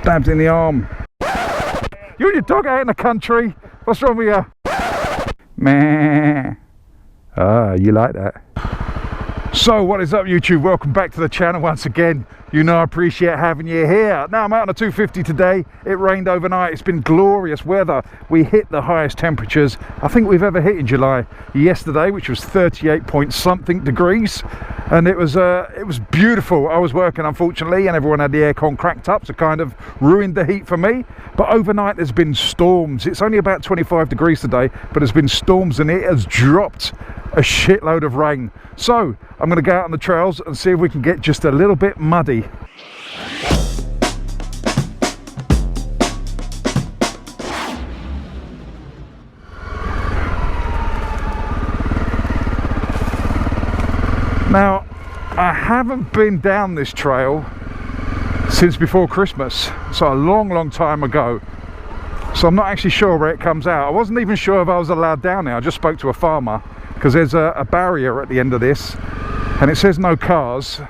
Stabbed in the arm. You and your dog out in the country? What's wrong with you? Meh. Ah, you like that. So what is up, YouTube? Welcome back to the channel once again. You know I appreciate having you here. Now I'm out on the 250 today. It rained overnight. It's been glorious weather. We hit the highest temperatures I think we've ever hit in July yesterday, which was 38 point something degrees, and it was beautiful. I was working, unfortunately, and everyone had the aircon cracked up, so kind of ruined the heat for me. But overnight there's been storms. It's only about 25 degrees today, but there's been storms and it has dropped a shitload of rain. So I'm going to go out on the trails and see if we can get just a little bit muddy. Now, I haven't been down this trail since before Christmas, so a long time ago. So I'm not actually sure where it comes out. I wasn't even sure if I was allowed down there. I just spoke to a farmer, because there's a barrier at the end of this, and it says no cars,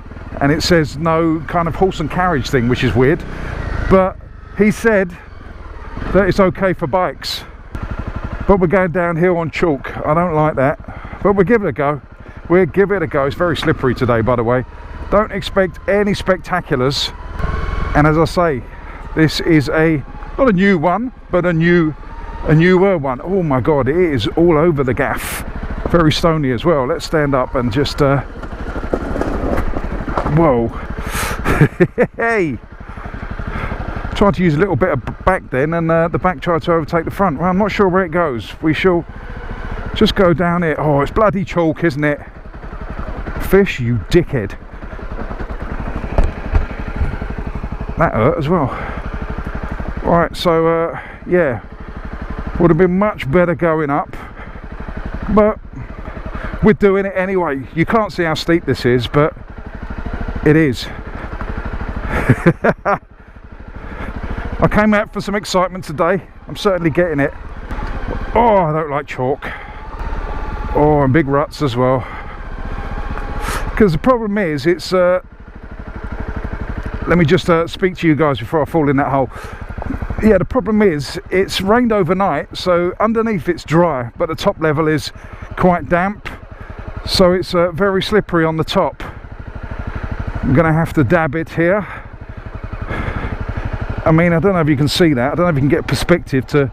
and it says no kind of horse and carriage thing, which is weird. But he said that it's okay for bikes. But we're going downhill on chalk. I don't like that, but we'll give it a go. We'll give it a go. It's very slippery today, by the way. Don't expect any spectaculars. And as I say, this is not a new one, but a newer one. Oh my god, it is all over the gaff. Very stony as well. Let's stand up and just whoa. Hey, tried to use a little bit of back then, and the back tried to overtake the front. Well, I'm not sure where it goes. We shall just go down it. Oh, it's bloody chalk, isn't it? Fish, you dickhead. That hurt as well. Right, so yeah, would have been much better going up, but we're doing it anyway. You can't see how steep this is, but it is. I came out for some excitement today. I'm certainly getting it. Oh, I don't like chalk. Oh, and big ruts as well. Because the problem is, it's let me just speak to you guys before I fall in that hole. Yeah, the problem is it's rained overnight, so underneath it's dry, but the top level is quite damp, so it's very slippery on the top. I'm gonna have to dab it here. I mean, I don't know if you can see that. I don't know if you can get perspective to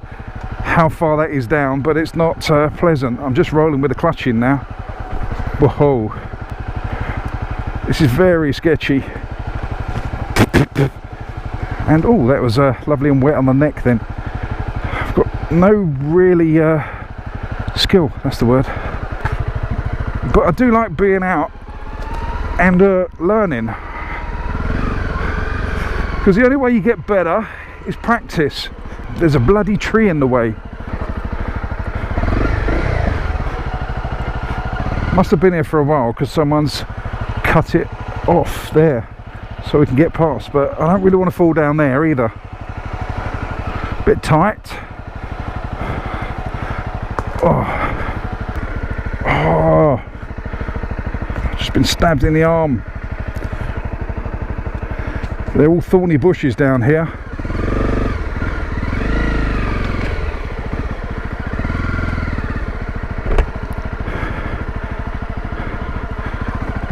how far that is down, but it's not pleasant. I'm just rolling with the clutch in now. Whoa, this is very sketchy. And oh, that was lovely and wet on the neck then. I've got no really skill, that's the word. But I do like being out and learning. Because the only way you get better is practice. There's a bloody tree in the way. Must have been here for a while because someone's cut it off there so we can get past, but I don't really want to fall down there either. Bit tight. Oh, just been stabbed in the arm. They're all thorny bushes down here.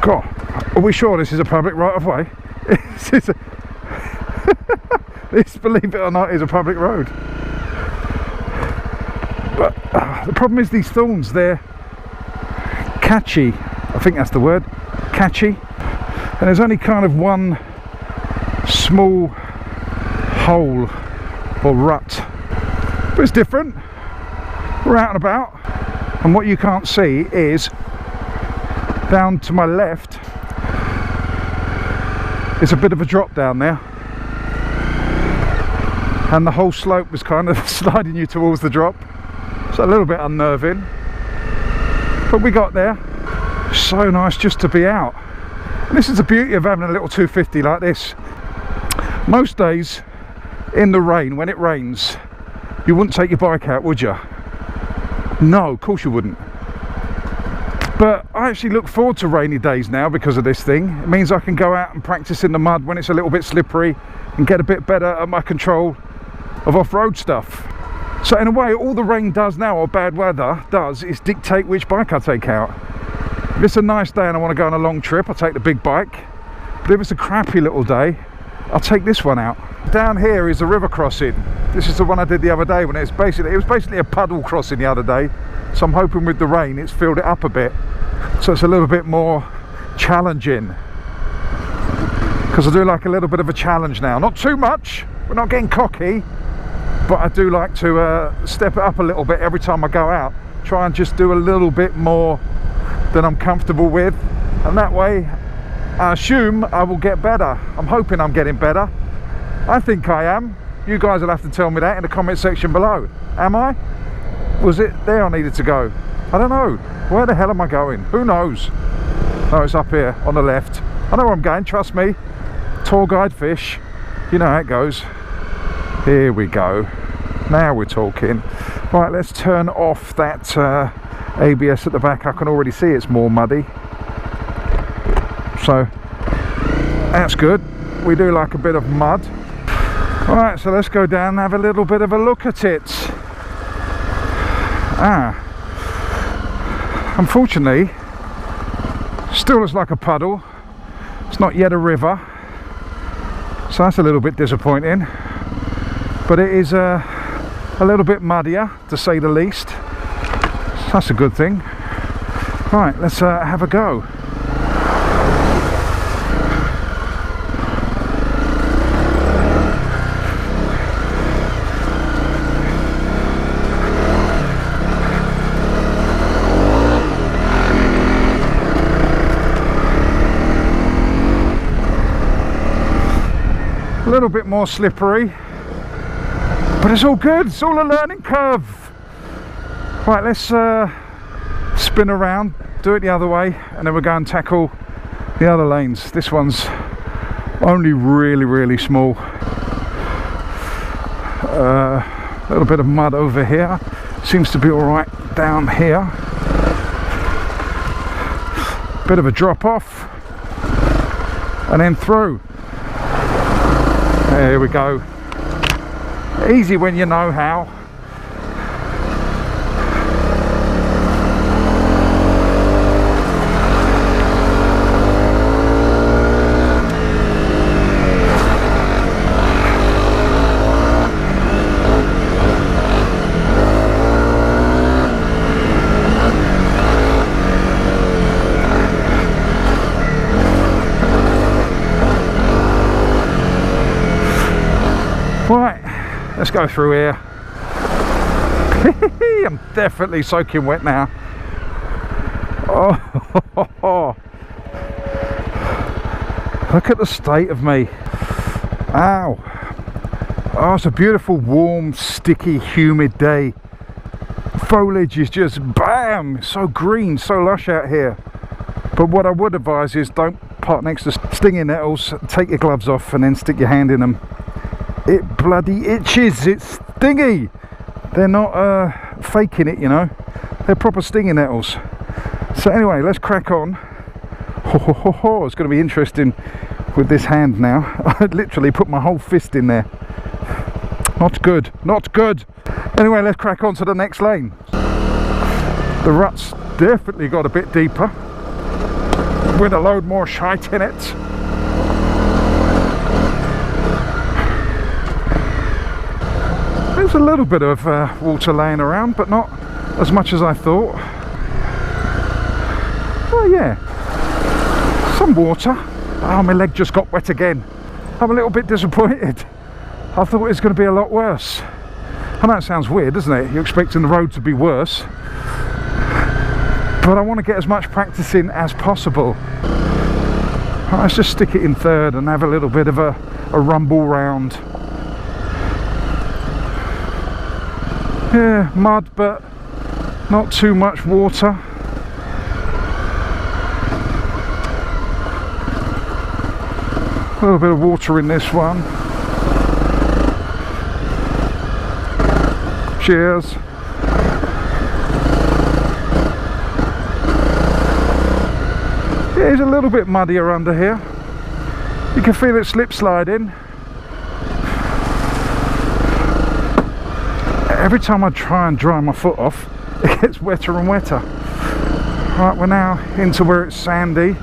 God, are we sure this is a public right of way? This, believe it or not, is a public road. But the problem is these thorns, they're catchy. I think that's the word, catchy. And there's only kind of one small hole or rut. But it's different. We're out and about. And what you can't see is down to my left, it's a bit of a drop down there, and the whole slope was kind of sliding you towards the drop. So a little bit unnerving, but we got there. So nice just to be out. And this is the beauty of having a little 250 like this. Most days in the rain, when it rains, you wouldn't take your bike out, would you? No, of course you wouldn't. But I actually look forward to rainy days now because of this thing. It means I can go out and practice in the mud when it's a little bit slippery, and get a bit better at my control of off-road stuff. So in a way, all the rain does now, or bad weather does, is dictate which bike I take out. If it's a nice day and I want to go on a long trip, I'll take the big bike. But if it's a crappy little day, I'll take this one out. Down here is a river crossing. This is the one I did the other day when it was basically a puddle crossing the other day. So I'm hoping with the rain it's filled it up a bit. So it's a little bit more challenging. Because I do like a little bit of a challenge now. Not too much, we're not getting cocky. But I do like to step it up a little bit every time I go out. Try and just do a little bit more than I'm comfortable with. And that way, I assume I will get better. I'm hoping I'm getting better. I think I am. You guys will have to tell me that in the comment section below. Am I? Was it there I needed to go? I don't know. Where the hell am I going? Who knows? No, it's up here on the left. I know where I'm going, trust me. Tour guide fish. You know how it goes. Here we go. Now we're talking. Right, let's turn off that ABS at the back. I can already see it's more muddy. So that's good. We do like a bit of mud. Alright, so let's go down and have a little bit of a look at it. Unfortunately, still looks like a puddle. It's not yet a river, so that's a little bit disappointing. But it is a little bit muddier, to say the least. So that's a good thing. Right, let's have a go. A little bit more slippery, but it's all good. It's all a learning curve. Right, let's spin around, do it the other way, and then we'll go and tackle the other lanes. This one's only really small. A little bit of mud over here. Seems to be all right down here. Bit of a drop off, and then through. There we go. Easy when you know how. Right, let's go through here. I'm definitely soaking wet now. Oh, look at the state of me. Ow. Oh, it's a beautiful, warm, sticky, humid day. Foliage is just bam, so green, so lush out here. But what I would advise is don't park next to stinging nettles. Take your gloves off and then stick your hand in them. It bloody itches, it's stingy. They're not faking it, you know. They're proper stinging nettles. So anyway, let's crack on. It's going to be interesting with this hand now. I literally put my whole fist in there. Not good, not good. Anyway, let's crack on to the next lane. The ruts definitely got a bit deeper, with a load more shite in it. There's a little bit of water laying around, but not as much as I thought. Oh yeah, some water. Oh, my leg just got wet again. I'm a little bit disappointed. I thought it was going to be a lot worse. I know it sounds weird, doesn't it? You're expecting the road to be worse. But I want to get as much practice in as possible. Right, let's just stick it in third and have a little bit of a rumble round. Yeah, mud, but not too much water. A little bit of water in this one. Cheers. Yeah, it's a little bit muddier under here. You can feel it slip sliding. every time I try and dry my foot off, it gets wetter and wetter. Right, we're now into where it's sandy,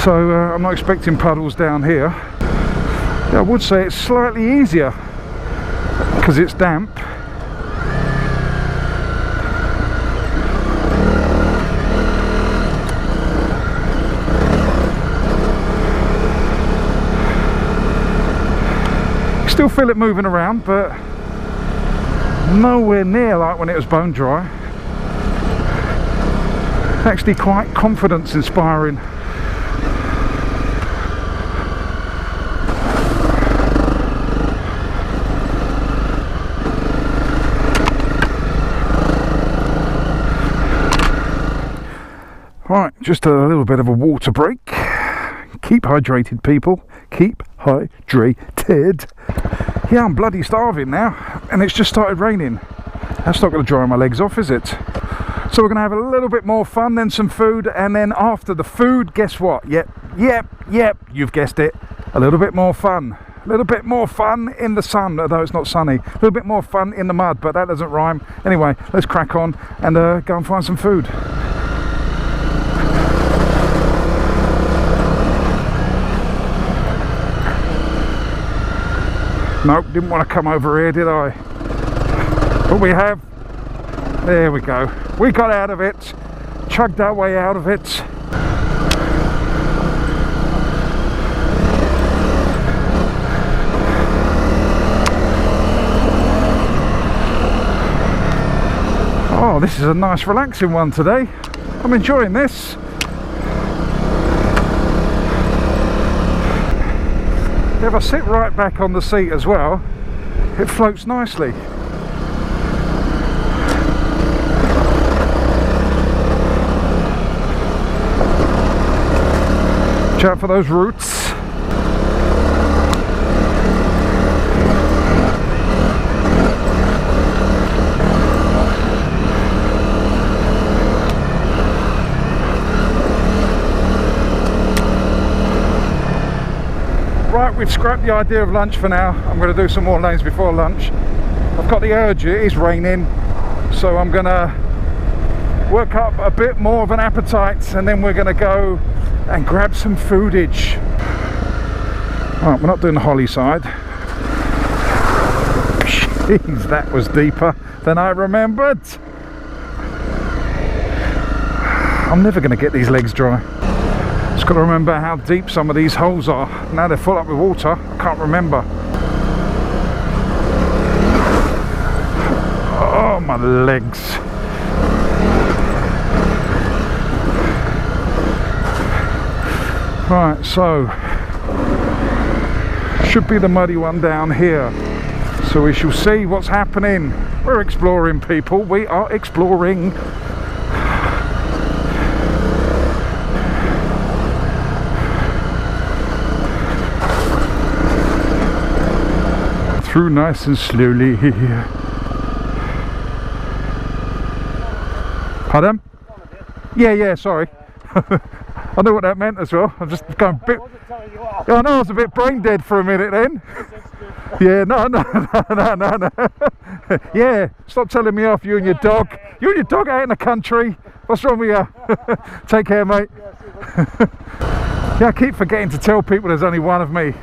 so I'm not expecting puddles down here. I would say it's slightly easier because it's damp. Still feel it moving around, but nowhere near like when it was bone dry. Actually quite confidence inspiring. Right, just a little bit of a water break. Keep hydrated, people. Keep hydrated. Yeah, I'm bloody starving now, and it's just started raining. That's not going to dry my legs off, is it? So we're going to have a little bit more fun, then some food, and then after the food, guess what? Yep, you've guessed it. A little bit more fun. A little bit more fun in the sun, although it's not sunny. A little bit more fun in the mud, but that doesn't rhyme. Anyway, let's crack on and go and find some food. Nope, didn't want to come over here, did I? But we have. There we go. We got out of it. Chugged our way out of it. Oh, this is a nice relaxing one today. I'm enjoying this. If I sit right back on the seat as well, it floats nicely. Watch out for those roots. Right, we've scrapped the idea of lunch for now. I'm going to do some more lanes before lunch. I've got the urge, it is raining, so I'm going to work up a bit more of an appetite, and then we're going to go and grab some foodage. Right, we're not doing the Holly side. Jeez, that was deeper than I remembered. I'm never going to get these legs dry. Just got to remember how deep some of these holes are. Now they're full up with water, I can't remember. Oh, my legs. Right, so should be the muddy one down here. So we shall see what's happening. We're exploring, people. We are exploring. Through nice and slowly. Pardon? Yeah, sorry. I know what that meant as well. I'm just going a bit. I know I was a bit brain dead for a minute then. Yeah, no. Yeah, stop telling me off, you and your dog. You and your dog out in the country. What's wrong with you? Take care, mate. Yeah, I keep forgetting to tell people there's only one of me.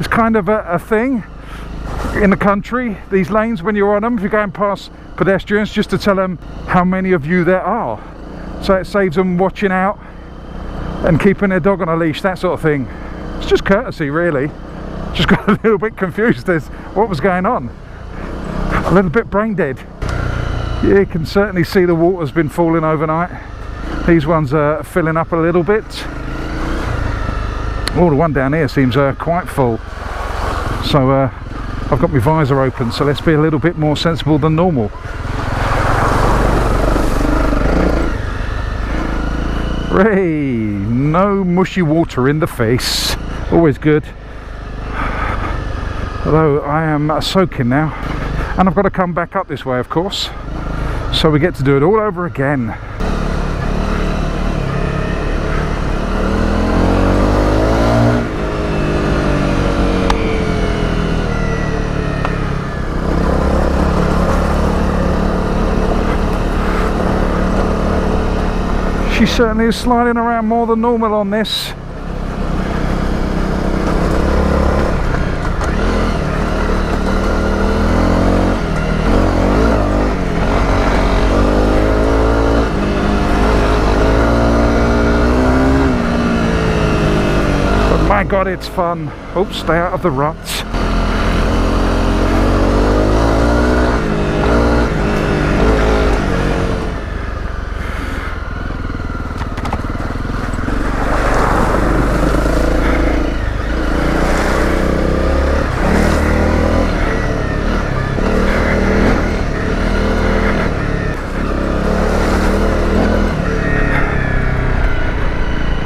It's kind of a thing in the country, these lanes, when you're on them, if you're going past pedestrians, just to tell them how many of you there are. So it saves them watching out and keeping their dog on a leash, that sort of thing. It's just courtesy, really. Just got a little bit confused as what was going on. A little bit brain dead. You can certainly see the water's been falling overnight. These ones are filling up a little bit. Oh, the one down here seems quite full. So I've got my visor open, so let's be a little bit more sensible than normal. Hooray! No mushy water in the face. Always good. Although I am soaking now. And I've got to come back up this way, of course. So we get to do it all over again. She certainly is sliding around more than normal on this. But my God, it's fun. Oops, stay out of the ruts.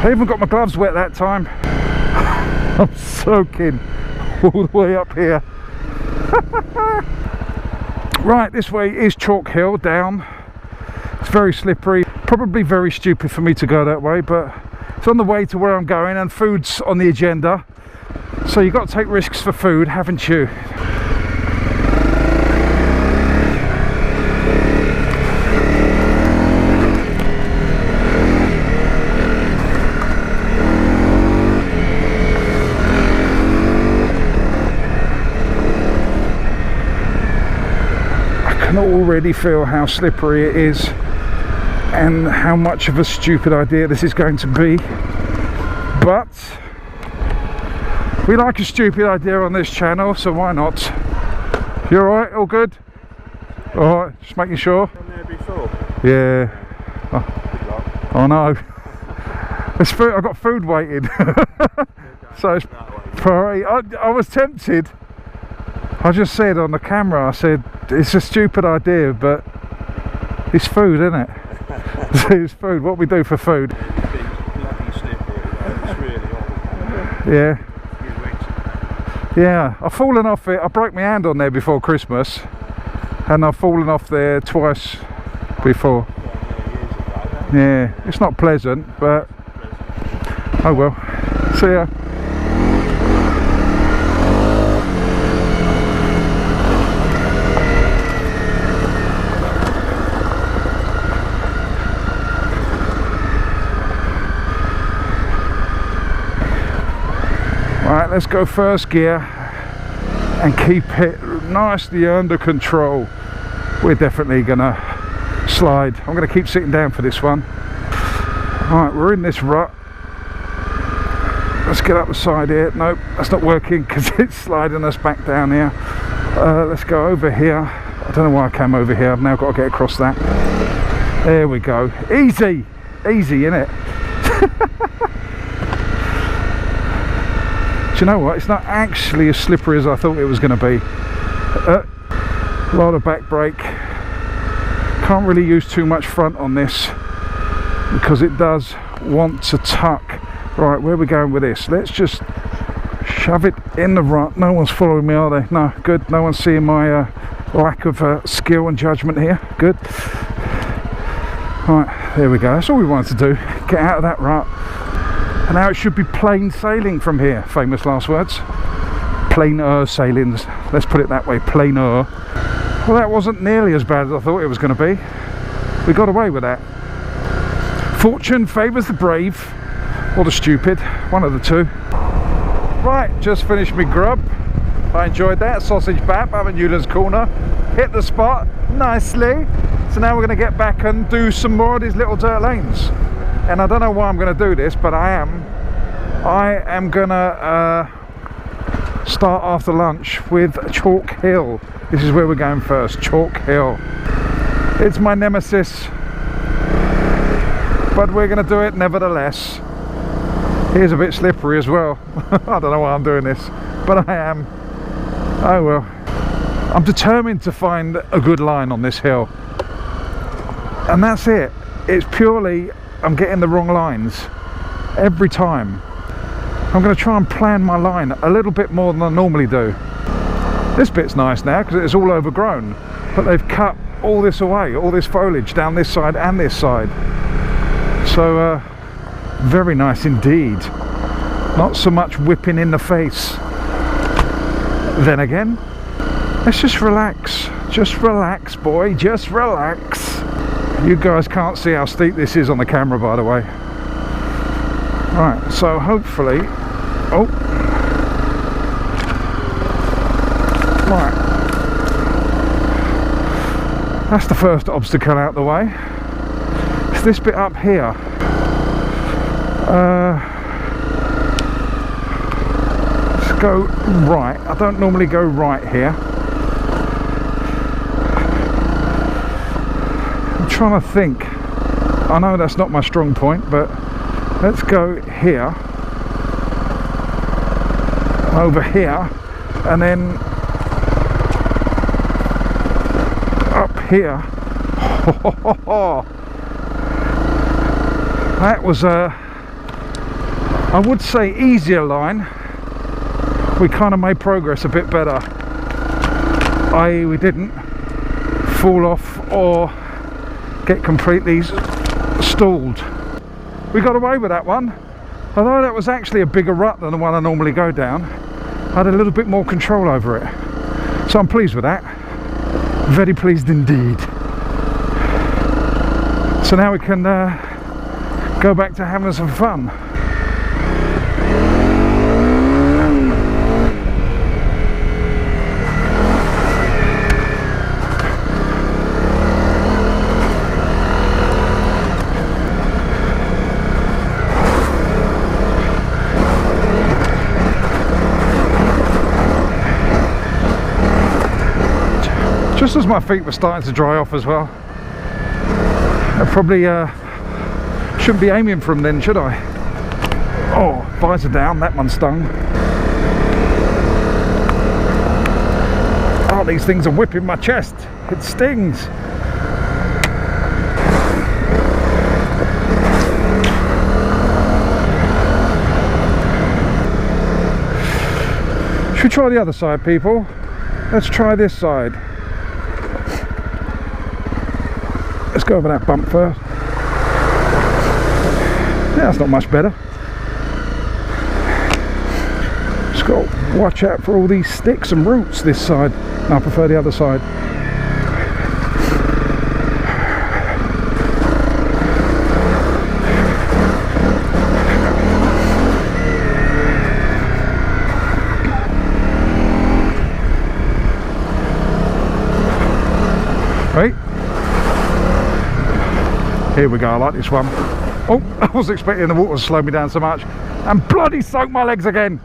I even got my gloves wet that time. I'm soaking all the way up here. Right, this way is Chalk Hill down. It's very slippery. Probably very stupid for me to go that way, but it's on the way to where I'm going and food's on the agenda. So you've got to take risks for food, haven't you? I can already feel how slippery it is and how much of a stupid idea this is going to be, but we like a stupid idea on this channel, so why not? You alright? All good? Alright, just making sure. Been there before? Yeah. Oh no. There's food, I've got food waiting. So it's probably, I was tempted. I just said on the camera, I said, it's a stupid idea, but it's food, isn't it? It's food, what we do for food. Bloody slippery, it's really awful. Yeah. Yeah, I've fallen off it. I broke my hand on there before Christmas, and I've fallen off there twice before. Yeah, it's not pleasant, but oh well. See ya. Right, let's go first gear and keep it nicely under control. We're definitely gonna slide. I'm gonna keep sitting down for this one. Right, we're in this rut. Let's get up the side here. Nope, that's not working because it's sliding us back down here. Let's go over here. I don't know why I came over here. I've now got to get across that. There we go. Easy, easy, innit? You know what, it's not actually as slippery as I thought it was going to be. A lot of back brake. Can't really use too much front on this because it does want to tuck. Right, where are we going with this? Let's just shove it in the rut. No one's following me, are they? No, good. No one's seeing my lack of skill and judgment here. Good. Right, there we go. That's all we wanted to do. Get out of that rut. And now it should be plain sailing from here. Famous last words. Plainer sailings. Let's put it that way. Plainer. Well, that wasn't nearly as bad as I thought it was going to be. We got away with that. Fortune favours the brave. Or the stupid. One of the two. Right, just finished my grub. I enjoyed that. Sausage bap up at Newlands Corner. Hit the spot nicely. So now we're going to get back and do some more of these little dirt lanes. And I don't know why I'm going to do this, but I am going to start after lunch with Chalk Hill. This is where we're going first, Chalk Hill. It's my nemesis, but we're going to do it nevertheless. Here's a bit slippery as well. I don't know why I'm doing this, but I am. Oh well. I'm determined to find a good line on this hill. And that's it. It's purely I'm getting the wrong lines every time. I'm going to try and plan my line a little bit more than I normally do. This bit's nice now because it's all overgrown, but they've cut all this away, all this foliage down this side and this side. So very nice indeed. Not so much whipping in the face. Then again, let's just relax. Just relax, boy, just relax. You guys can't see how steep this is on the camera, by the way. Right, so hopefully, oh, right, that's the first obstacle out the way. It's this bit up here. Let's go right. I don't normally go right here. I'm trying to think. I know that's not my strong point, but let's go here, over here, and then up here. That was a, I would say, easier line. We kind of made progress a bit better. I.e., we didn't fall off or get completely stalled. We got away with that one, although that was actually a bigger rut than the one I normally go down. I had a little bit more control over it, so I'm pleased with that. Very pleased indeed. So now we can go back to having some fun. Just as my feet were starting to dry off as well. I probably shouldn't be aiming for them then, should I? Oh, visor down, that one stung. Oh, these things are whipping my chest. It stings. Should we try the other side, people? Let's try this side. Let's go over that bump first. Yeah, that's not much better. Just got to watch out for all these sticks and roots this side. No, I prefer the other side. Right. Here we go, I like this one. Oh, I was expecting the water to slow me down so much. And bloody soak my legs again.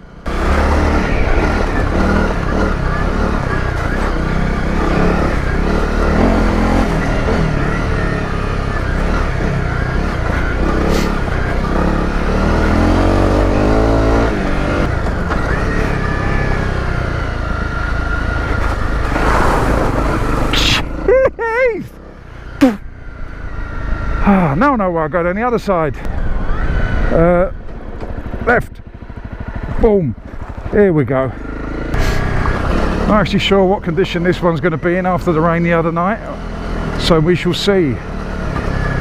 Now I know where I go down the other side. Left. Boom. Here we go. I'm not actually sure what condition this one's going to be in after the rain the other night, so we shall see.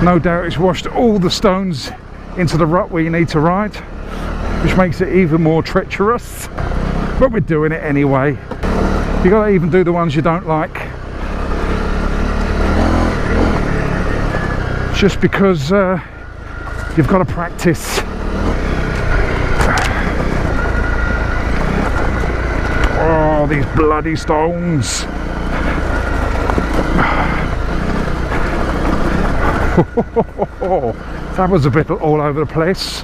No doubt it's washed all the stones into the rut where you need to ride, which makes it even more treacherous, but we're doing it anyway. You got to even do the ones you don't like, just because you've got to practice. Oh, these bloody stones. That was a bit all over the place.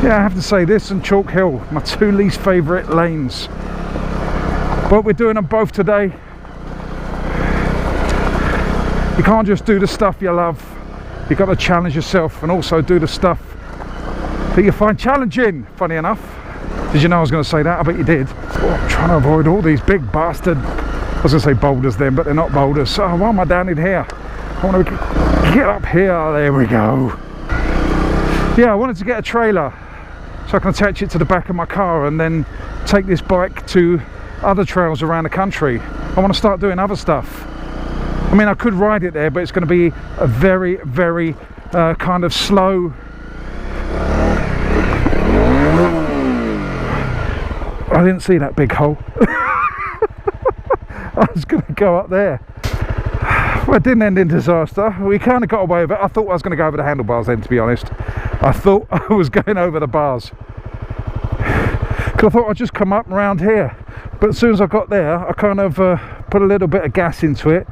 Yeah, I have to say, this and Chalk Hill, my two least favourite lanes. But we're doing them both today. You can't just do the stuff you love. You've got to challenge yourself and also do the stuff that you find challenging, funny enough. Did you know I was going to say that? I bet you did. Oh, I'm trying to avoid all these big bastard, I was going to say boulders then, but they're not boulders. So why am I down in here? I want to get up here. There we go. Yeah, I wanted to get a trailer so I can attach it to the back of my car and then take this bike to other trails around the country. I want to start doing other stuff. I mean, I could ride it there, but it's going to be a very, very kind of slow. I didn't see that big hole. I was going to go up there. Well, it didn't end in disaster. We kind of got away with it. I thought I was going to go over the handlebars then, to be honest. I thought I was going over the bars. Because I thought I'd just come up around here. But as soon as I got there, I kind of put a little bit of gas into it.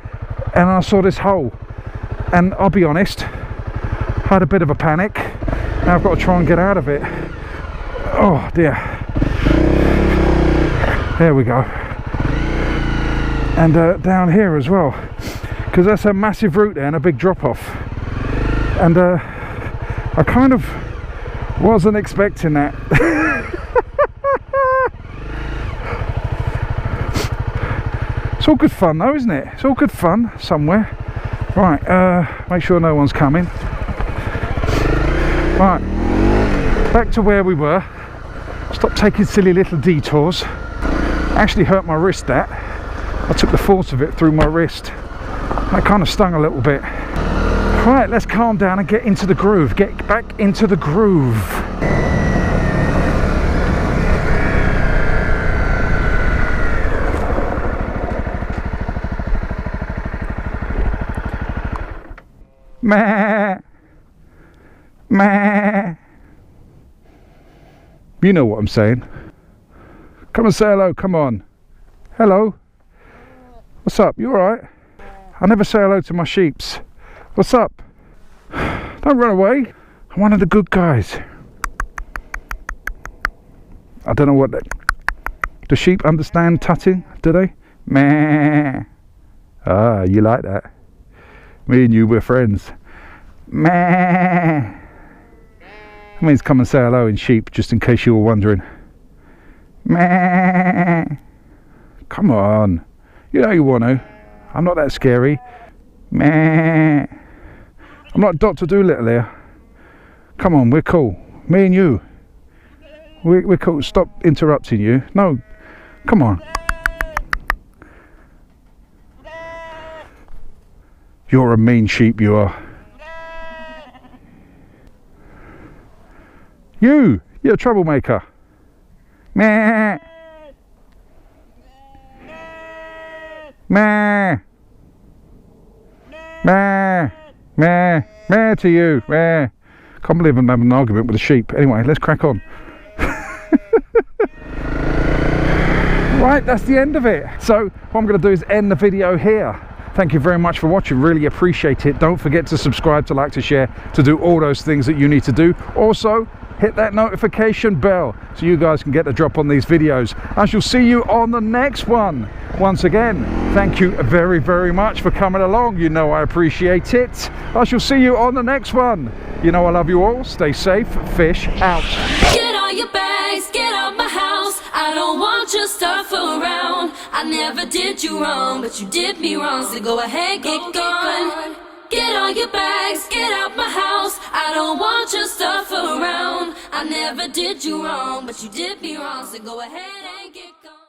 And I saw this hole. And I'll be honest, I had a bit of a panic. Now I've got to try and get out of it. Oh dear. There we go. And down here as well, because that's a massive route there and a big drop off. And I kind of wasn't expecting that. It's all good fun though, isn't it? It's all good fun somewhere. Right, make sure no one's coming. Right, back to where we were. Stop taking silly little detours. Actually hurt my wrist, that. I took the force of it through my wrist. That kind of stung a little bit. Right, let's calm down and get into the groove. Get back into the groove. Meh. Meh. You know what I'm saying. Come and say hello, come on. Hello. What's up? You alright? I never say hello to my sheeps. What's up? Don't run away. I'm one of the good guys. I don't know what that... Do sheep understand tutting? Do they? Meh. Ah, you like that. Me and you, we're friends. Meh. That means come and say hello in sheep, just in case you were wondering. Meh. Come on. You know you want to. I'm not that scary. Meh. I'm not Dr. Dolittle here. Come on, we're cool. Me and you. We're cool. Stop interrupting you. No. Come on. You're a mean sheep, you are. You're a troublemaker. Meh. Meh. Meh. Meh. Meh to you. Meh. Can't believe I'm having an argument with a sheep. Anyway, let's crack on. Right, that's the end of it. So what I'm going to do is end the video here. Thank you very much for watching, really appreciate it. Don't forget to subscribe, to like, to share, to do all those things that you need to do. Also, hit that notification bell so you guys can get the drop on these videos. I shall see you on the next one. Once again, thank you very, very much for coming along. You know I appreciate it. I shall see you on the next one. You know I love you all. Stay safe. Fish out. Get all your bags, get out my house. I don't want your stuff around. I never did you wrong, but you did me wrong. So go ahead, get gone. Get all your bags, get out my house. I don't want your stuff around. I never did you wrong, but you did me wrong. So go ahead and get gone.